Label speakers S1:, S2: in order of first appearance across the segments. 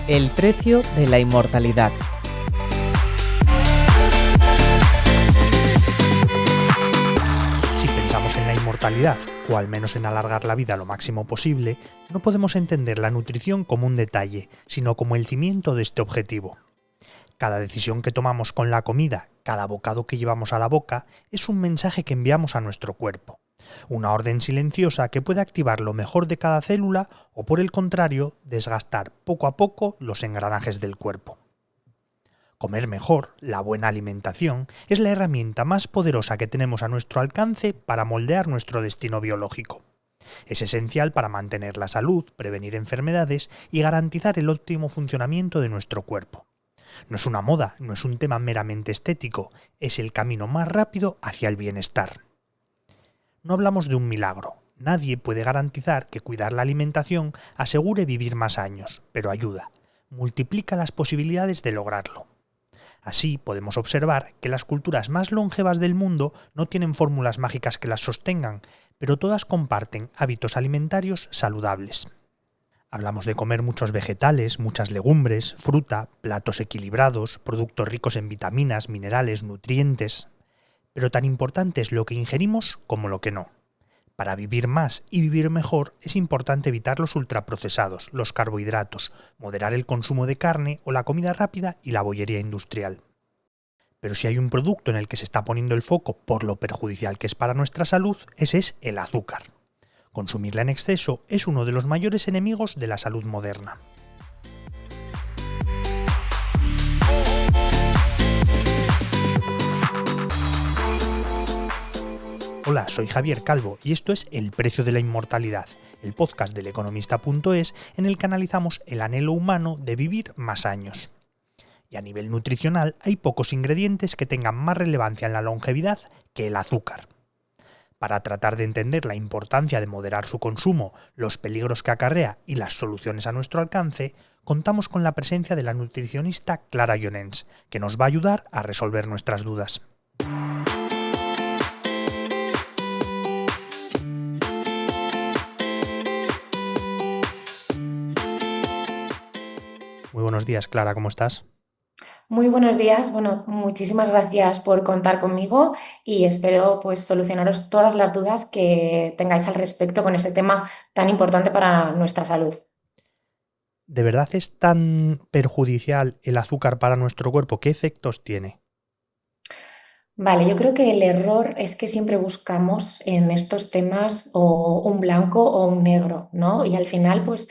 S1: El precio de la inmortalidad.
S2: Si pensamos en la inmortalidad, o al menos en alargar la vida lo máximo posible, no podemos entender la nutrición como un detalle, sino como el cimiento de este objetivo. Cada decisión que tomamos con la comida, cada bocado que llevamos a la boca, es un mensaje que enviamos a nuestro cuerpo. Una orden silenciosa que puede activar lo mejor de cada célula o, por el contrario, desgastar poco a poco los engranajes del cuerpo. Comer mejor, la buena alimentación, es la herramienta más poderosa que tenemos a nuestro alcance para moldear nuestro destino biológico. Es esencial para mantener la salud, prevenir enfermedades y garantizar el óptimo funcionamiento de nuestro cuerpo. No es una moda, no es un tema meramente estético, es el camino más rápido hacia el bienestar. No hablamos de un milagro. Nadie puede garantizar que cuidar la alimentación asegure vivir más años, pero ayuda, multiplica las posibilidades de lograrlo. Así podemos observar que las culturas más longevas del mundo no tienen fórmulas mágicas que las sostengan, pero todas comparten hábitos alimentarios saludables. Hablamos de comer muchos vegetales, muchas legumbres, fruta, platos equilibrados, productos ricos en vitaminas, minerales, nutrientes. Pero tan importante es lo que ingerimos como lo que no. Para vivir más y vivir mejor es importante evitar los ultraprocesados, los carbohidratos, moderar el consumo de carne o la comida rápida y la bollería industrial. Pero si hay un producto en el que se está poniendo el foco por lo perjudicial que es para nuestra salud, ese es el azúcar. Consumirla en exceso es uno de los mayores enemigos de la salud moderna. Hola, soy Javier Calvo y esto es El precio de la inmortalidad, el podcast del economista.es en el que analizamos el anhelo humano de vivir más años. Y a nivel nutricional hay pocos ingredientes que tengan más relevancia en la longevidad que el azúcar. Para tratar de entender la importancia de moderar su consumo, los peligros que acarrea y las soluciones a nuestro alcance, contamos con la presencia de la nutricionista Clara Llonens, que nos va a ayudar a resolver nuestras dudas. Muy buenos días, Clara, ¿cómo estás?
S3: Muy buenos días. Bueno, muchísimas gracias por contar conmigo y espero pues solucionaros todas las dudas que tengáis al respecto con este tema tan importante para nuestra salud.
S2: ¿De verdad es tan perjudicial el azúcar para nuestro cuerpo? ¿Qué efectos tiene?
S3: Vale, yo creo que el error es que siempre buscamos en estos temas o un blanco o un negro, ¿no? Y al final, pues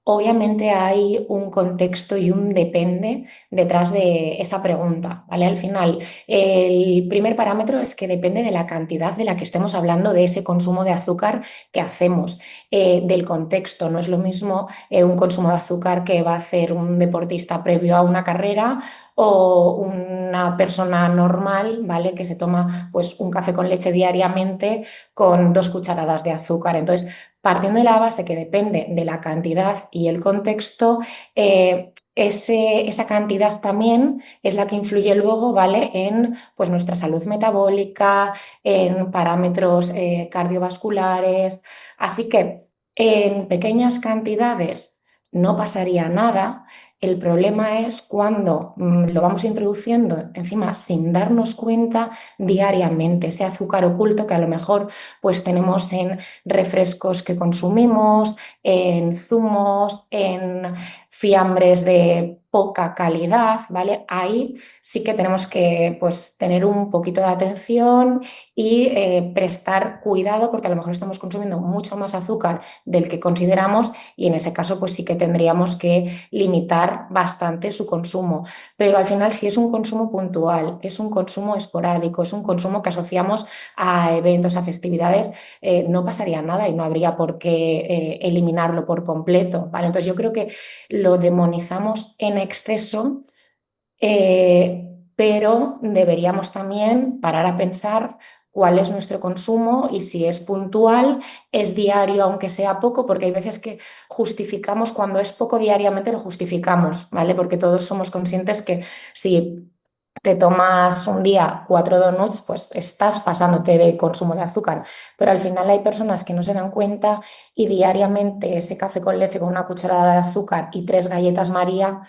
S3: obviamente hay un contexto y un depende detrás de esa pregunta, ¿vale? Al final, el primer parámetro es que depende de la cantidad de la que estemos hablando de ese consumo de azúcar que hacemos, del contexto. No es lo mismo un consumo de azúcar que va a hacer un deportista previo a una carrera o una persona normal, ¿vale? Que se toma pues un café con leche diariamente con 2 cucharadas de azúcar. Entonces, partiendo de la base que depende de la cantidad y el contexto, esa cantidad también es la que influye luego, ¿vale? En pues, nuestra salud metabólica, en parámetros cardiovasculares. Así que en pequeñas cantidades no pasaría nada. El problema es cuando lo vamos introduciendo encima sin darnos cuenta diariamente, ese azúcar oculto que a lo mejor pues tenemos en refrescos que consumimos, en zumos, en fiambres de poca calidad, ¿vale? Ahí sí que tenemos que pues, tener un poquito de atención y prestar cuidado porque a lo mejor estamos consumiendo mucho más azúcar del que consideramos y en ese caso pues sí que tendríamos que limitar bastante su consumo. Pero al final si es un consumo puntual, es un consumo esporádico, es un consumo que asociamos a eventos, a festividades, no pasaría nada y no habría por qué eliminarlo por completo, ¿vale? Entonces yo creo que lo demonizamos en exceso, pero deberíamos también parar a pensar cuál es nuestro consumo y si es puntual, es diario, aunque sea poco, porque hay veces que justificamos cuando es poco diariamente, lo justificamos, ¿vale? Porque todos somos conscientes que si te tomas un día 4 donuts, pues estás pasándote de consumo de azúcar. Pero al final hay personas que no se dan cuenta y diariamente ese café con leche con una cucharada de azúcar y 3 galletas María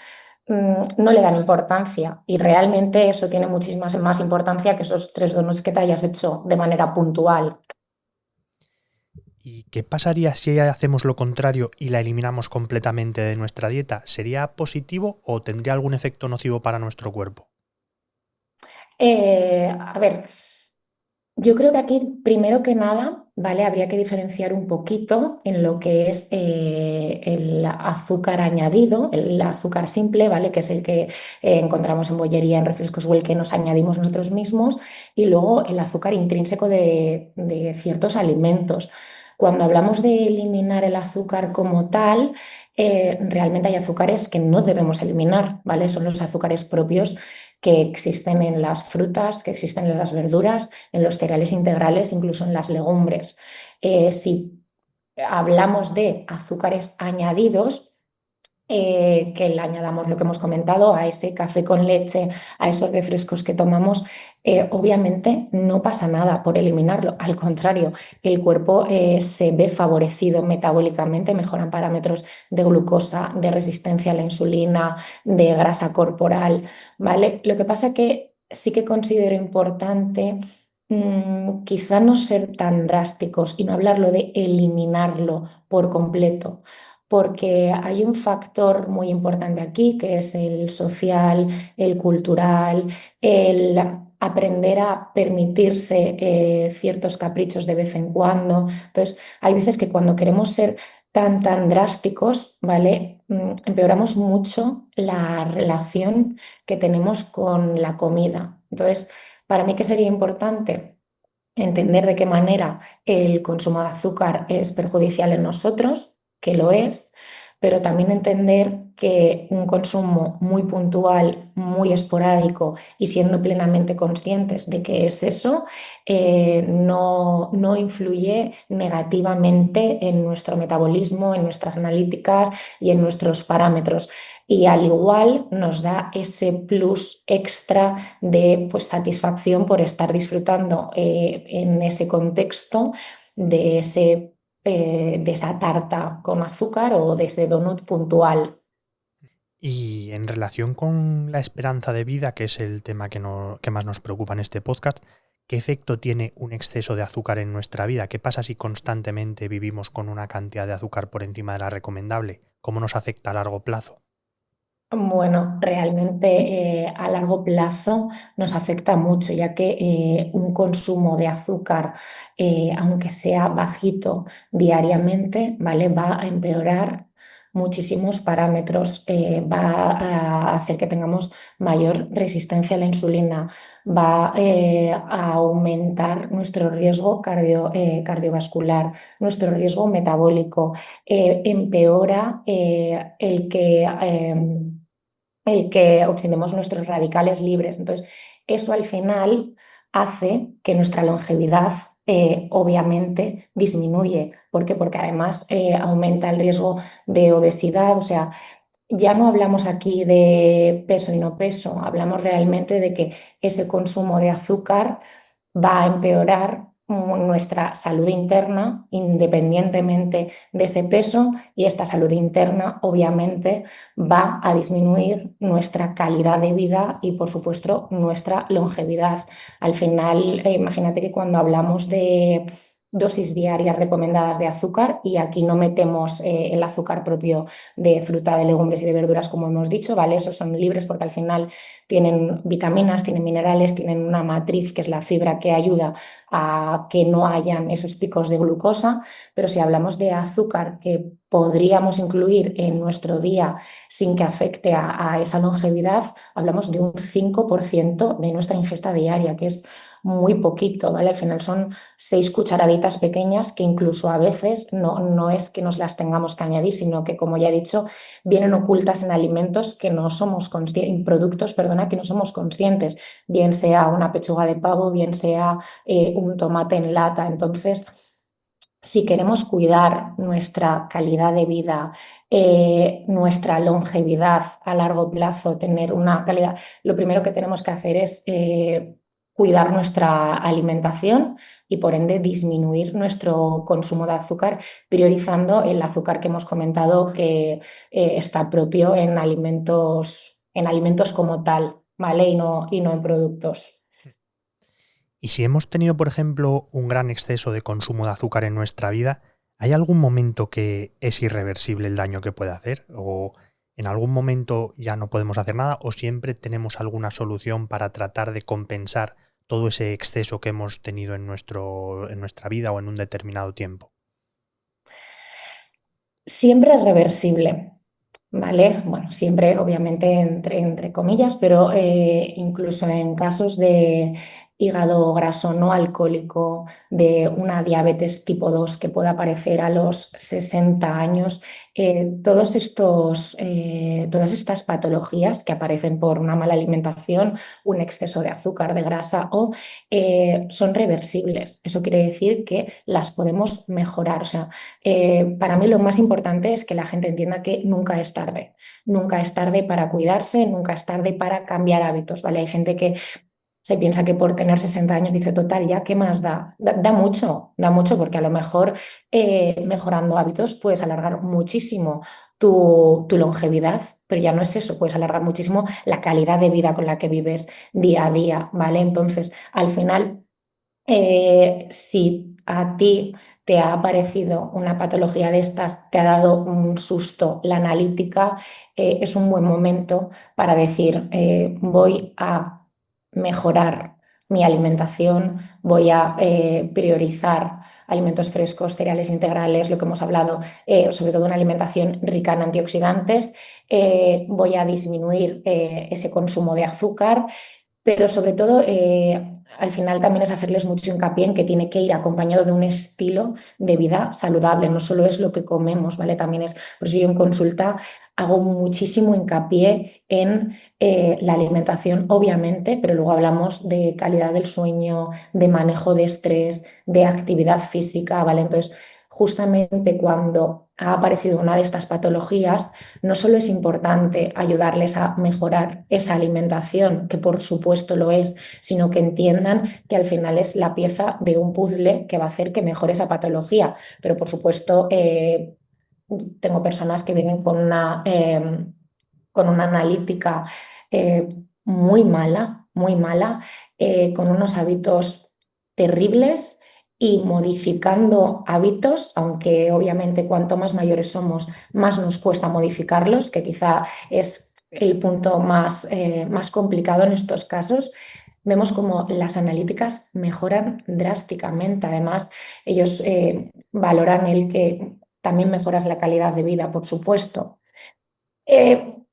S3: no le dan importancia. Y realmente eso tiene muchísima más importancia que esos 3 donuts que te hayas hecho de manera puntual.
S2: ¿Y qué pasaría si hacemos lo contrario y la eliminamos completamente de nuestra dieta? ¿Sería positivo o tendría algún efecto nocivo para nuestro cuerpo?
S3: A ver, yo creo que aquí, primero que nada, ¿vale? Habría que diferenciar un poquito en lo que es el azúcar añadido, el azúcar simple, ¿vale? Que es el que encontramos en bollería, en refrescos o el que nos añadimos nosotros mismos, y luego el azúcar intrínseco de ciertos alimentos. Cuando hablamos de eliminar el azúcar como tal, realmente hay azúcares que no debemos eliminar, ¿vale? Son los azúcares propios que existen en las frutas, que existen en las verduras, en los cereales integrales, incluso en las legumbres. Si hablamos de azúcares añadidos, que le añadamos lo que hemos comentado a ese café con leche, a esos refrescos que tomamos, obviamente no pasa nada por eliminarlo. Al contrario, el cuerpo se ve favorecido metabólicamente, mejoran parámetros de glucosa, de resistencia a la insulina, de grasa corporal, ¿vale? Lo que pasa que sí que considero importante quizá no ser tan drásticos y no hablarlo de eliminarlo por completo, porque hay un factor muy importante aquí, que es el social, el cultural, el aprender a permitirse ciertos caprichos de vez en cuando. Entonces, hay veces que cuando queremos ser tan drásticos, ¿vale? Empeoramos mucho la relación que tenemos con la comida. Entonces, para mí, ¿qué sería importante? Entender de qué manera el consumo de azúcar es perjudicial en nosotros, que lo es, pero también entender que un consumo muy puntual, muy esporádico y siendo plenamente conscientes de que es eso, no influye negativamente en nuestro metabolismo, en nuestras analíticas y en nuestros parámetros. Y al igual nos da ese plus extra de pues, satisfacción por estar disfrutando en ese contexto de esa tarta con azúcar o de ese donut puntual.
S2: Y en relación con la esperanza de vida, que es el tema que más nos preocupa en este podcast, ¿qué efecto tiene un exceso de azúcar en nuestra vida? ¿Qué pasa si constantemente vivimos con una cantidad de azúcar por encima de la recomendable? ¿Cómo nos afecta a largo plazo?
S3: Bueno, realmente a largo plazo nos afecta mucho, ya que un consumo de azúcar, aunque sea bajito diariamente, ¿vale? Va a empeorar muchísimos parámetros, va a hacer que tengamos mayor resistencia a la insulina, va a aumentar nuestro riesgo cardiovascular, nuestro riesgo metabólico, empeora el que oxidemos nuestros radicales libres. Entonces, eso al final hace que nuestra longevidad obviamente disminuye. ¿Por qué? Porque además aumenta el riesgo de obesidad, o sea, ya no hablamos aquí de peso y no peso, hablamos realmente de que ese consumo de azúcar va a empeorar nuestra salud interna independientemente de ese peso y esta salud interna obviamente va a disminuir nuestra calidad de vida y por supuesto nuestra longevidad. Al final, imagínate que cuando hablamos de dosis diarias recomendadas de azúcar, y aquí no metemos el azúcar propio de fruta, de legumbres y de verduras, como hemos dicho, ¿vale? Esos son libres porque al final tienen vitaminas, tienen minerales, tienen una matriz que es la fibra que ayuda a que no hayan esos picos de glucosa, pero si hablamos de azúcar que podríamos incluir en nuestro día sin que afecte a esa longevidad, hablamos de un 5% de nuestra ingesta diaria, que es muy poquito, ¿vale? Al final son 6 cucharaditas pequeñas que incluso a veces no es que nos las tengamos que añadir, sino que, como ya he dicho, vienen ocultas en alimentos que no somos conscientes, en productos, perdona, que no somos conscientes, bien sea una pechuga de pavo, bien sea un tomate en lata. Entonces, si queremos cuidar nuestra calidad de vida, nuestra longevidad a largo plazo, tener una calidad, lo primero que tenemos que hacer es cuidar nuestra alimentación y por ende disminuir nuestro consumo de azúcar, priorizando el azúcar que hemos comentado que está propio en alimentos como tal, ¿vale? Y no en productos.
S2: Y si hemos tenido, por ejemplo, un gran exceso de consumo de azúcar en nuestra vida, ¿hay algún momento que es irreversible el daño que puede hacer? ¿O en algún momento ya no podemos hacer nada? ¿O siempre tenemos alguna solución para tratar de compensar todo ese exceso que hemos tenido en nuestra vida o en un determinado tiempo?
S3: Siempre es reversible. ¿Vale? Bueno, siempre obviamente entre comillas, pero incluso en casos de hígado graso no alcohólico, de una diabetes tipo 2 que pueda aparecer a los 60 años, todas estas patologías que aparecen por una mala alimentación, un exceso de azúcar, de grasa son reversibles. Eso quiere decir que las podemos mejorar. O sea, para mí lo más importante es que la gente entienda que nunca es tarde. Nunca es tarde para cuidarse, nunca es tarde para cambiar hábitos, ¿vale? Hay gente que se piensa que por tener 60 años dice, total, ya, ¿qué más da? Da mucho porque a lo mejor mejorando hábitos puedes alargar muchísimo tu longevidad, pero ya no es eso, puedes alargar muchísimo la calidad de vida con la que vives día a día, ¿vale? Entonces, al final si a ti te ha aparecido una patología de estas, te ha dado un susto la analítica, es un buen momento para decir, voy a mejorar mi alimentación, voy a priorizar alimentos frescos, cereales integrales, lo que hemos hablado, sobre todo una alimentación rica en antioxidantes, voy a disminuir ese consumo de azúcar, pero sobre todo al final también es hacerles mucho hincapié en que tiene que ir acompañado de un estilo de vida saludable, no solo es lo que comemos, ¿vale? También es, por eso yo en consulta hago muchísimo hincapié en la alimentación, obviamente, pero luego hablamos de calidad del sueño, de manejo de estrés, de actividad física, ¿vale? Entonces, justamente cuando ha aparecido una de estas patologías, no solo es importante ayudarles a mejorar esa alimentación, que por supuesto lo es, sino que entiendan que al final es la pieza de un puzzle que va a hacer que mejore esa patología. Pero por supuesto, tengo personas que vienen con una analítica eh, muy mala, con unos hábitos terribles y modificando hábitos, aunque obviamente cuanto más mayores somos, más nos cuesta modificarlos, que quizá es el punto más complicado en estos casos. Vemos como las analíticas mejoran drásticamente. Además, ellos valoran el que también mejoras la calidad de vida, por supuesto. Eh,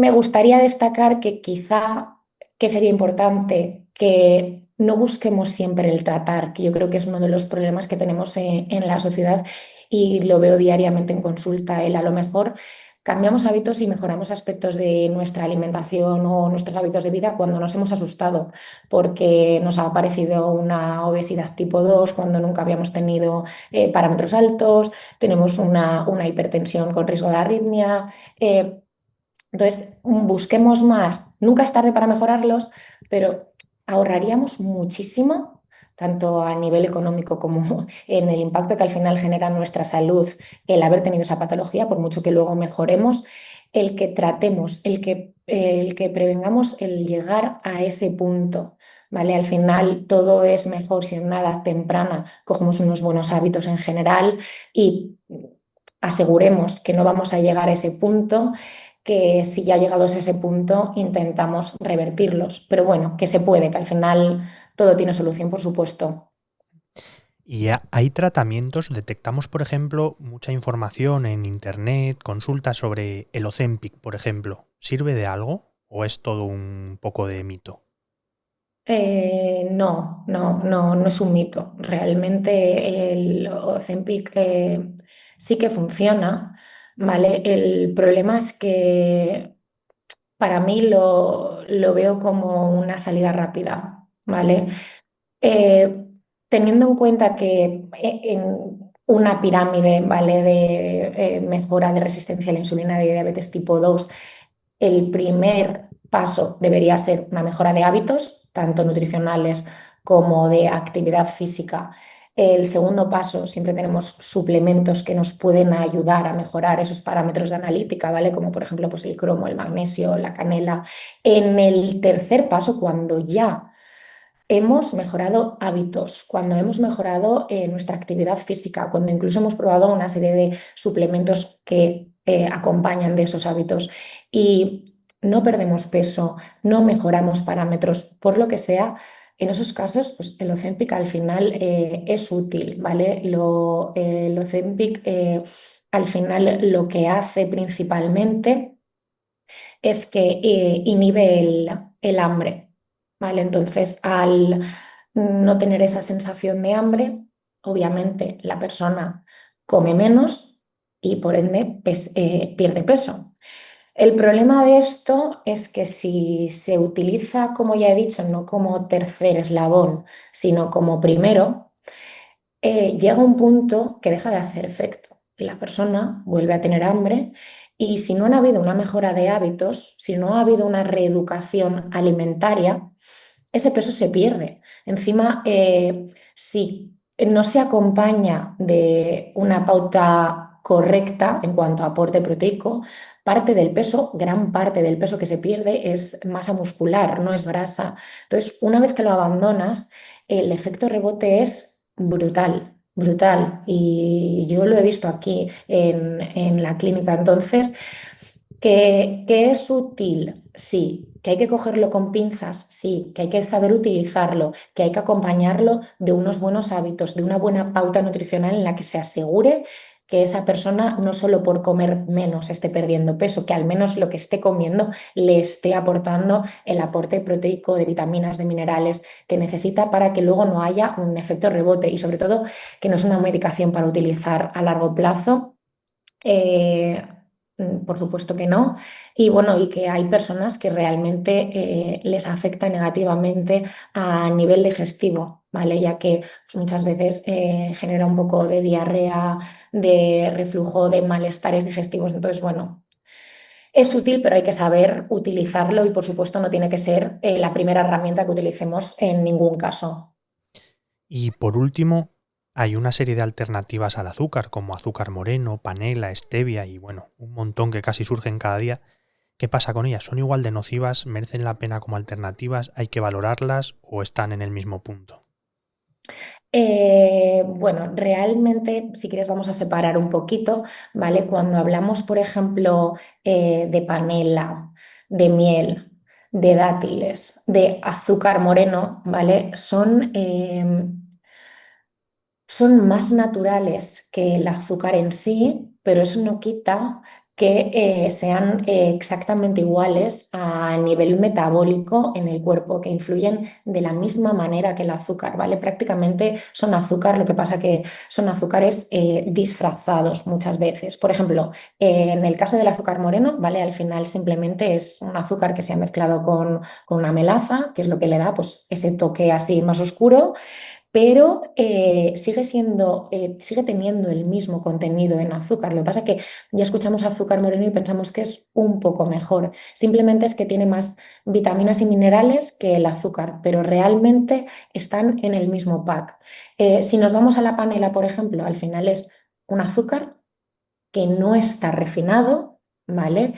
S3: Me gustaría destacar que quizá que sería importante que no busquemos siempre el tratar, que yo creo que es uno de los problemas que tenemos en la sociedad y lo veo diariamente en consulta. A lo mejor cambiamos hábitos y mejoramos aspectos de nuestra alimentación o nuestros hábitos de vida cuando nos hemos asustado porque nos ha aparecido una obesidad tipo 2 cuando nunca habíamos tenido parámetros altos, tenemos una hipertensión con riesgo de arritmia. Entonces, busquemos más. Nunca es tarde para mejorarlos, pero ahorraríamos muchísimo, tanto a nivel económico como en el impacto que al final genera en nuestra salud el haber tenido esa patología, por mucho que luego mejoremos, el que tratemos, el que prevengamos el llegar a ese punto. ¿Vale? Al final todo es mejor si en una edad temprana cogemos unos buenos hábitos en general y aseguremos que no vamos a llegar a ese punto, que si ya llegados a ese punto intentamos revertirlos. Pero bueno, que se puede, que al final todo tiene solución, por supuesto.
S2: Y hay tratamientos, detectamos, por ejemplo, mucha información en internet, consultas sobre el Ozempic, por ejemplo. ¿Sirve de algo o es todo un poco de mito?
S3: No es un mito. Realmente el Ozempic sí que funciona, ¿vale? El problema es que para mí lo veo como una salida rápida, ¿vale? Eh, Teniendo en cuenta que una pirámide, ¿vale? De mejora de resistencia a la insulina de diabetes tipo 2. El primer paso debería ser una mejora de hábitos, tanto nutricionales como de actividad física. El segundo paso, siempre tenemos suplementos que nos pueden ayudar a mejorar esos parámetros de analítica, ¿vale? Como por ejemplo pues el cromo, el magnesio, la canela. En el tercer paso, cuando ya hemos mejorado hábitos, cuando hemos mejorado nuestra actividad física, cuando incluso hemos probado una serie de suplementos que acompañan de esos hábitos y no perdemos peso, no mejoramos parámetros, por lo que sea, en esos casos, pues el Ozempic al final es útil, ¿vale? El Ozempic al final lo que hace principalmente es que inhibe el hambre, ¿vale? Entonces, al no tener esa sensación de hambre, obviamente la persona come menos y por ende pierde peso. El problema de esto es que si se utiliza, como ya he dicho, no como tercer eslabón, sino como primero, llega un punto que deja de hacer efecto y la persona vuelve a tener hambre y si no ha habido una mejora de hábitos, si no ha habido una reeducación alimentaria, ese peso se pierde. Encima, si no se acompaña de una pauta correcta en cuanto a aporte proteico, parte del peso, gran parte del peso que se pierde es masa muscular, no es grasa. Entonces, una vez que lo abandonas, el efecto rebote es brutal, brutal. Y yo lo he visto aquí en la clínica. Entonces, ¿que es útil? Sí. ¿Que hay que cogerlo con pinzas? Sí. ¿Que hay que saber utilizarlo? ¿Que hay que acompañarlo de unos buenos hábitos, de una buena pauta nutricional en la que se asegure que esa persona no solo por comer menos esté perdiendo peso, que al menos lo que esté comiendo le esté aportando el aporte proteico de vitaminas, de minerales que necesita para que luego no haya un efecto rebote y sobre todo que no es una medicación para utilizar a largo plazo? Eh, por supuesto que no. Y bueno, y que hay personas que realmente les afecta negativamente a nivel digestivo, ¿vale? Ya que pues, muchas veces genera un poco de diarrea, de reflujo, de malestares digestivos. Entonces, bueno, es útil, pero hay que saber utilizarlo y por supuesto no tiene que ser la primera herramienta que utilicemos en ningún caso.
S2: Y por último, hay una serie de alternativas al azúcar, como azúcar moreno, panela, stevia y bueno, un montón que casi surgen cada día. ¿Qué pasa con ellas? ¿Son igual de nocivas? ¿Merecen la pena como alternativas? ¿Hay que valorarlas o están en el mismo punto?
S3: Bueno, realmente, si quieres, vamos a separar un poquito, ¿vale? Cuando hablamos, por ejemplo, de panela, de miel, de dátiles, de azúcar moreno, ¿vale? Son más naturales que el azúcar en sí, pero eso no quita que sean exactamente iguales a nivel metabólico en el cuerpo, que influyen de la misma manera que el azúcar, ¿vale? Prácticamente son azúcar, lo que pasa que son azúcares disfrazados muchas veces. Por ejemplo, en el caso del azúcar moreno, ¿vale? Al final simplemente es un azúcar que se ha mezclado con una melaza, que es lo que le da pues, ese toque así más oscuro, pero sigue teniendo el mismo contenido en azúcar. Lo que pasa es que ya escuchamos azúcar moreno y pensamos que es un poco mejor. Simplemente es que tiene más vitaminas y minerales que el azúcar, pero realmente están en el mismo pack. Si nos vamos a la panela, por ejemplo, al final es un azúcar que no está refinado, ¿vale?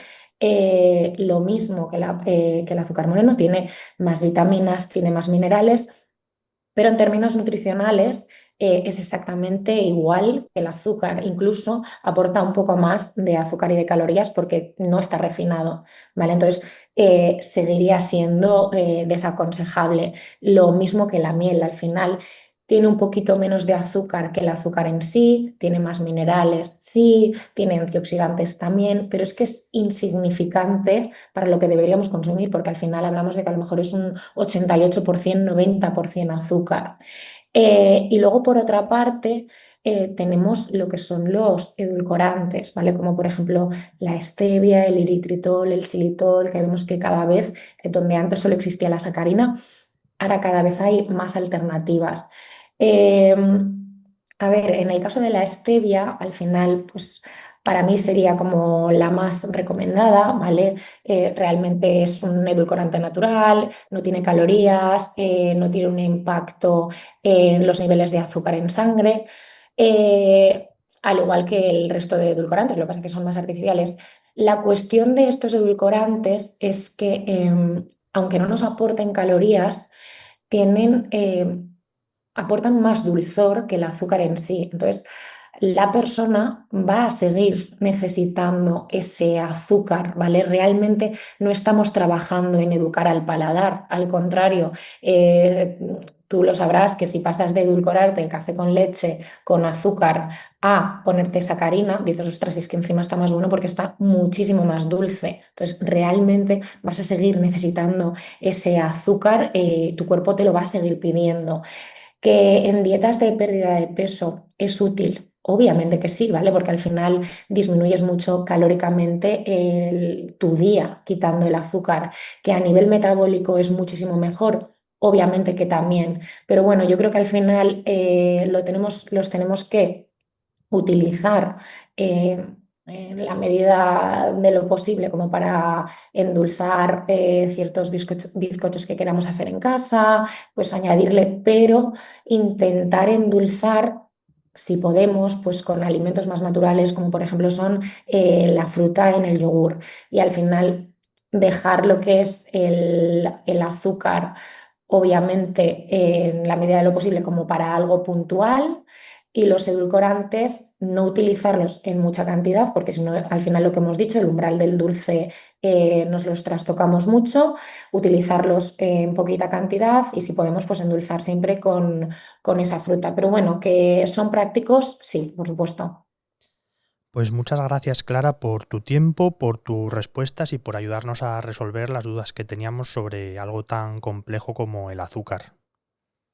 S3: Lo mismo que el azúcar moreno, tiene más vitaminas, tiene más minerales, pero en términos nutricionales es exactamente igual que el azúcar, incluso aporta un poco más de azúcar y de calorías porque no está refinado, ¿vale? Entonces seguiría siendo desaconsejable. Lo mismo que la miel, al final tiene un poquito menos de azúcar que el azúcar en sí, tiene más minerales, sí, tiene antioxidantes también, pero es que es insignificante para lo que deberíamos consumir, porque al final hablamos de que a lo mejor es un 88%, 90% azúcar. Y luego, por otra parte, tenemos lo que son los edulcorantes, ¿vale? Como por ejemplo la stevia, el eritritol, el xilitol, que vemos que cada vez, donde antes solo existía la sacarina, ahora cada vez hay más alternativas. Eh, A ver, en el caso de la stevia, al final, pues para mí sería como la más recomendada, ¿vale? Realmente es un edulcorante natural, no tiene calorías, no tiene un impacto en los niveles de azúcar en sangre, eh, al igual que el resto de edulcorantes, lo que pasa es que son más artificiales. La cuestión de estos edulcorantes es que, aunque no nos aporten calorías, tienen aportan más dulzor que el azúcar en sí. Entonces, la persona va a seguir necesitando ese azúcar, ¿vale? Realmente no estamos trabajando en educar al paladar, al contrario, tú lo sabrás que si pasas de edulcorarte el café con leche con azúcar a ponerte sacarina, dices, ostras, es que encima está más bueno porque está muchísimo más dulce. Entonces, realmente vas a seguir necesitando ese azúcar, tu cuerpo te lo va a seguir pidiendo. Que en dietas de pérdida de peso es útil. Obviamente que sí, ¿vale? Porque al final disminuyes mucho calóricamente tu día quitando el azúcar, que a nivel metabólico es muchísimo mejor. Obviamente que también, pero bueno, yo creo que al final los tenemos que utilizar eh, en la medida de lo posible como para endulzar ciertos bizcochos que queramos hacer en casa, pues añadirle, pero intentar endulzar, si podemos, pues con alimentos más naturales, como por ejemplo son la fruta en el yogur. Y al final dejar lo que es el azúcar, obviamente, en la medida de lo posible, como para algo puntual, y los edulcorantes no utilizarlos en mucha cantidad, porque si no, al final lo que hemos dicho, el umbral del dulce nos los trastocamos mucho, utilizarlos en poquita cantidad y si podemos, pues endulzar siempre con esa fruta. Pero bueno, que son prácticos, sí, por supuesto.
S2: Pues muchas gracias, Clara, por tu tiempo, por tus respuestas y por ayudarnos a resolver las dudas que teníamos sobre algo tan complejo como el azúcar.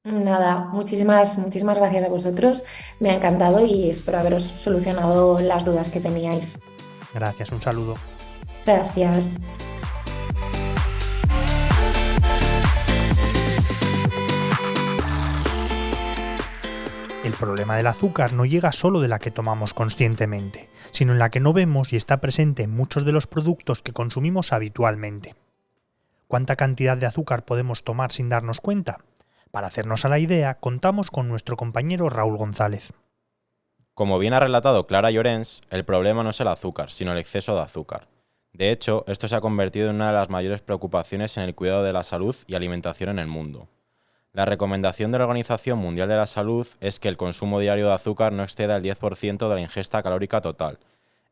S3: Nada, muchísimas gracias a vosotros. Me ha encantado y espero haberos solucionado las dudas que teníais.
S2: Gracias, un saludo.
S3: Gracias.
S2: El problema del azúcar no llega solo de la que tomamos conscientemente, sino en la que no vemos y está presente en muchos de los productos que consumimos habitualmente. ¿Cuánta cantidad de azúcar podemos tomar sin darnos cuenta? Para hacernos a la idea, contamos con nuestro compañero Raúl González.
S4: Como bien ha relatado Clara Llorens, el problema no es el azúcar, sino el exceso de azúcar. De hecho, esto se ha convertido en una de las mayores preocupaciones en el cuidado de la salud y alimentación en el mundo. La recomendación de la Organización Mundial de la Salud es que el consumo diario de azúcar no exceda el 10% de la ingesta calórica total.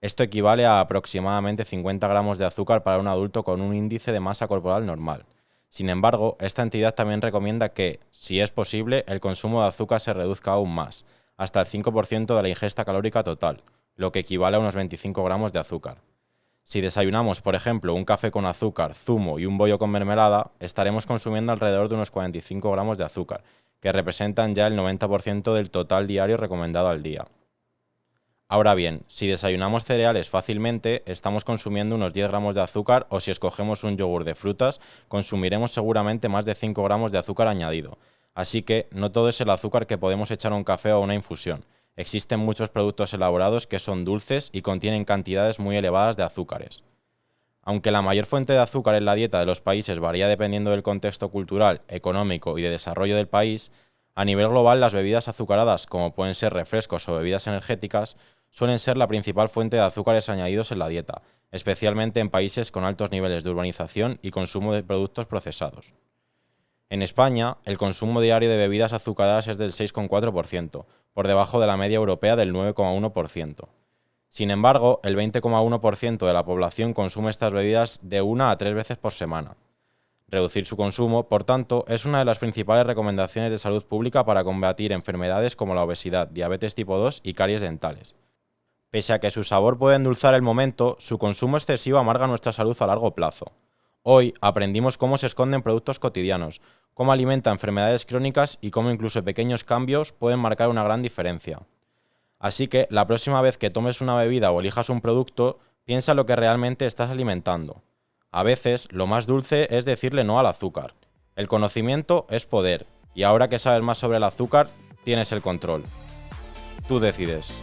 S4: Esto equivale a aproximadamente 50 gramos de azúcar para un adulto con un índice de masa corporal normal. Sin embargo, esta entidad también recomienda que, si es posible, el consumo de azúcar se reduzca aún más, hasta el 5% de la ingesta calórica total, lo que equivale a unos 25 gramos de azúcar. Si desayunamos, por ejemplo, un café con azúcar, zumo y un bollo con mermelada, estaremos consumiendo alrededor de unos 45 gramos de azúcar, que representan ya el 90% del total diario recomendado al día. Ahora bien, si desayunamos cereales fácilmente, estamos consumiendo unos 10 gramos de azúcar o si escogemos un yogur de frutas, consumiremos seguramente más de 5 gramos de azúcar añadido. Así que no todo es el azúcar que podemos echar a un café o a una infusión. Existen muchos productos elaborados que son dulces y contienen cantidades muy elevadas de azúcares. Aunque la mayor fuente de azúcar en la dieta de los países varía dependiendo del contexto cultural, económico y de desarrollo del país, a nivel global las bebidas azucaradas, como pueden ser refrescos o bebidas energéticas, suelen ser la principal fuente de azúcares añadidos en la dieta, especialmente en países con altos niveles de urbanización y consumo de productos procesados. En España, el consumo diario de bebidas azucaradas es del 6,4%, por debajo de la media europea del 9,1%. Sin embargo, el 20,1% de la población consume estas bebidas de 1 a 3 veces por semana. Reducir su consumo, por tanto, es una de las principales recomendaciones de salud pública para combatir enfermedades como la obesidad, diabetes tipo 2 y caries dentales. Pese a que su sabor puede endulzar el momento, su consumo excesivo amarga nuestra salud a largo plazo. Hoy aprendimos cómo se esconden productos cotidianos, cómo alimenta enfermedades crónicas y cómo incluso pequeños cambios pueden marcar una gran diferencia. Así que la próxima vez que tomes una bebida o elijas un producto, piensa lo que realmente estás alimentando. A veces, lo más dulce es decirle no al azúcar. El conocimiento es poder, y ahora que sabes más sobre el azúcar, tienes el control. Tú decides.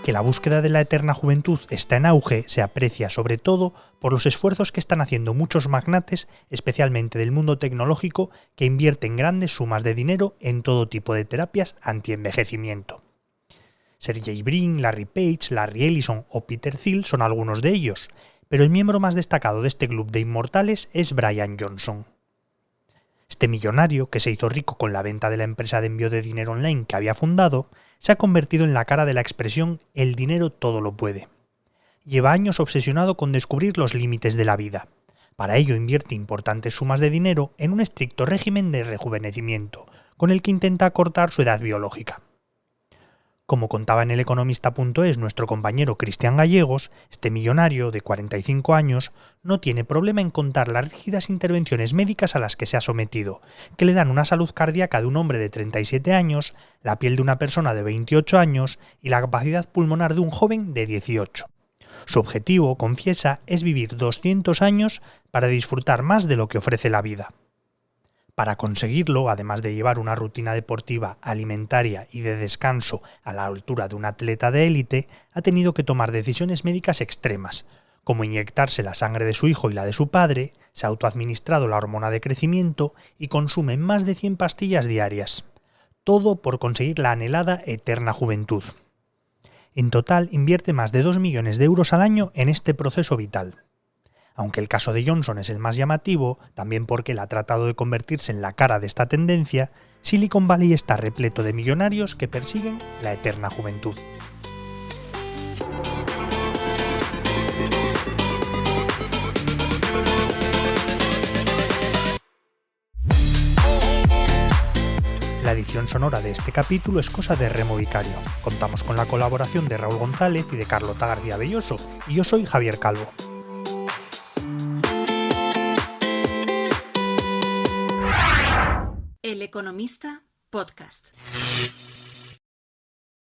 S2: Que la búsqueda de la eterna juventud está en auge se aprecia sobre todo por los esfuerzos que están haciendo muchos magnates, especialmente del mundo tecnológico, que invierten grandes sumas de dinero en todo tipo de terapias antienvejecimiento. Sergey Brin, Larry Page, Larry Ellison o Peter Thiel son algunos de ellos, pero el miembro más destacado de este club de inmortales es Brian Johnson. Este millonario, que se hizo rico con la venta de la empresa de envío de dinero online que había fundado, se ha convertido en la cara de la expresión «el dinero todo lo puede». Lleva años obsesionado con descubrir los límites de la vida. Para ello invierte importantes sumas de dinero en un estricto régimen de rejuvenecimiento, con el que intenta acortar su edad biológica. Como contaba en eleconomista.es nuestro compañero Cristian Gallegos, este millonario de 45 años no tiene problema en contar las rígidas intervenciones médicas a las que se ha sometido, que le dan una salud cardíaca de un hombre de 37 años, la piel de una persona de 28 años y la capacidad pulmonar de un joven de 18. Su objetivo, confiesa, es vivir 200 años para disfrutar más de lo que ofrece la vida. Para conseguirlo, además de llevar una rutina deportiva, alimentaria y de descanso a la altura de un atleta de élite, ha tenido que tomar decisiones médicas extremas, como inyectarse la sangre de su hijo y la de su padre, se ha autoadministrado la hormona de crecimiento y consume más de 100 pastillas diarias. Todo por conseguir la anhelada eterna juventud. En total invierte más de 2 millones de euros al año en este proceso vital. Aunque el caso de Johnson es el más llamativo, también porque él ha tratado de convertirse en la cara de esta tendencia, Silicon Valley está repleto de millonarios que persiguen la eterna juventud. La edición sonora de este capítulo es cosa de Remo Vicario. Contamos con la colaboración de Raúl González y de Carlota García Belloso, y yo soy Javier Calvo.
S5: El Economista Podcast.